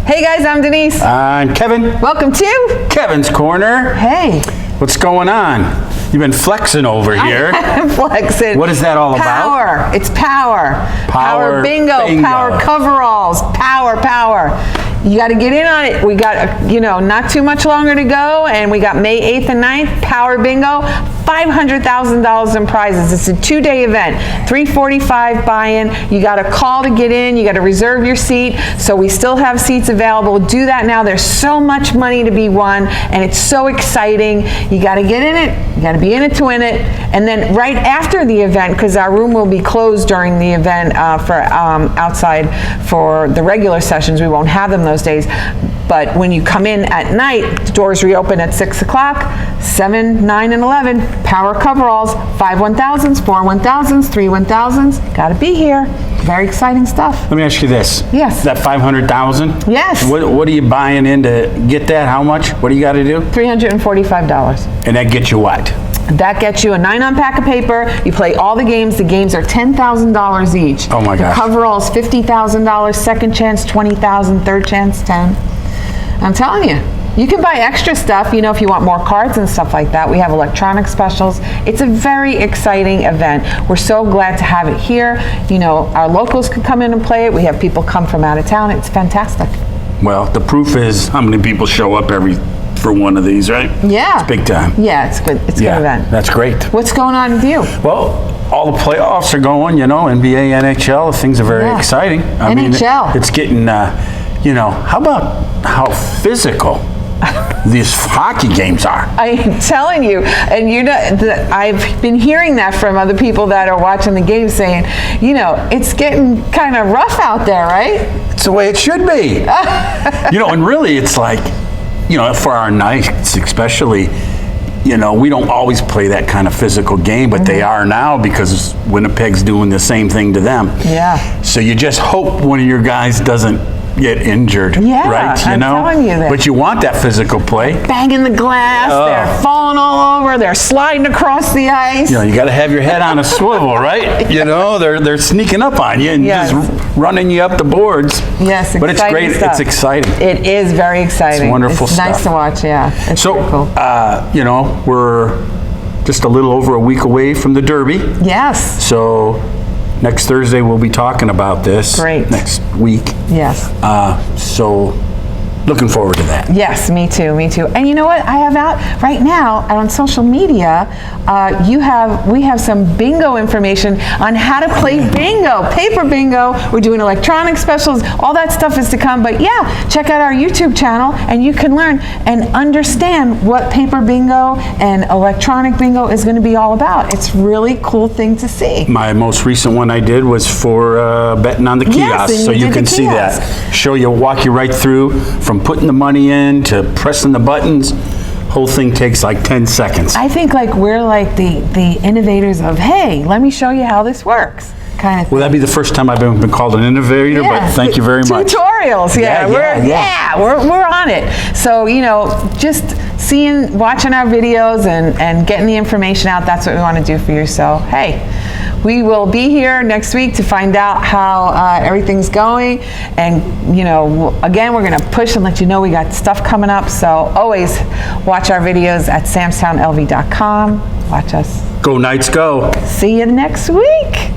Hey guys, I'm Denise. I'm Kevin. Welcome to Kevin's Corner. Hey. What's going on? You've been flexing over here. I'm flexing. What is that all about? Power. It's power. Power bingo. Power coveralls. Power. You got to get in on it. We got, not too much longer to go, and we got May 8th and 9th, Power Bingo, $500,000 in prizes. It's a 2-day event, $345 buy-in. You got to call to get in. You got to reserve your seat. So we still have seats available. Do that now. There's so much money to be won, and it's so exciting. You got to get in it. You got to be in it to win it. And then right after the event, because our room will be closed during the event for outside for the regular sessions, we won't have them those days. But when you come in at night, the doors reopen at 6 o'clock, 7, 9, and 11. Power coveralls, 5 1000s, 4 1000s, 3 1000s. Got to be here. Very exciting stuff. Let me ask you this. Yes. That 500,000? Yes. What are you buying in to get that? How much? What do you got to do? $345. And that gets you what? That gets you a 9-on pack of paper. You play all the games. The games are $10,000 each. Oh my gosh. The coveralls, $50,000. Second chance, $20,000. Third chance, $10,000. I'm telling you. You can buy extra stuff, if you want more cards and stuff like that. We have electronic specials. It's a very exciting event. We're so glad to have it here. Our locals could come in and play it. We have people come from out of town. It's fantastic. Well, the proof is how many people show up for one of these, right? Yeah. It's big time. Yeah, it's good. It's a good event. That's great. What's going on with you? Well, all the playoffs are going, NBA, NHL, things are very exciting. I mean, it's getting, how physical these hockey games are. I'm telling you, and I've been hearing that from other people that are watching the game saying, it's getting kind of rough out there, right? It's the way it should be. And really it's like, for our nights especially, we don't always play that kind of physical game, but they are now because Winnipeg's doing the same thing to them. Yeah. So you just hope one of your guys doesn't get injured, right? I'm telling you that. But you want that physical play. Banging the glass, they're falling all over, they're sliding across the ice. You got to have your head on a swivel, right? They're sneaking up on you and just running you up the boards. Yes, but it's great. Stuff. It's exciting. It is very exciting. It's wonderful stuff. It's nice to watch. Yeah. It's so, cool. We're just a little over a week away from the Derby. Yes. So next Thursday we'll be talking about this. Great. Next week. Yes. So looking forward to that. Yes, me too. And you know what? I have out right now on social media. We have some bingo information on how to play bingo, paper bingo. We're doing electronic specials. All that stuff is to come. But check out our YouTube channel, and you can learn and understand what paper bingo and electronic bingo is going to be all about. It's really cool thing to see. My most recent one I did was for betting on the kiosk, and so you can see that. Walk you right through from putting the money in to pressing the buttons. Whole thing takes like 10 seconds. I think we're like the innovators of, hey, let me show you how this works, kind of thing. Will that be the first time I've been called an innovator? But thank you very much. Tutorials, we're on it. So just watching our videos and getting the information out. That's what we want to do for you. So hey, we will be here next week to find out how everything's going. And, again, we're going to push and let you know we got stuff coming up. So always watch our videos at samstownlv.com. Watch us. Go Knights, go. See you next week.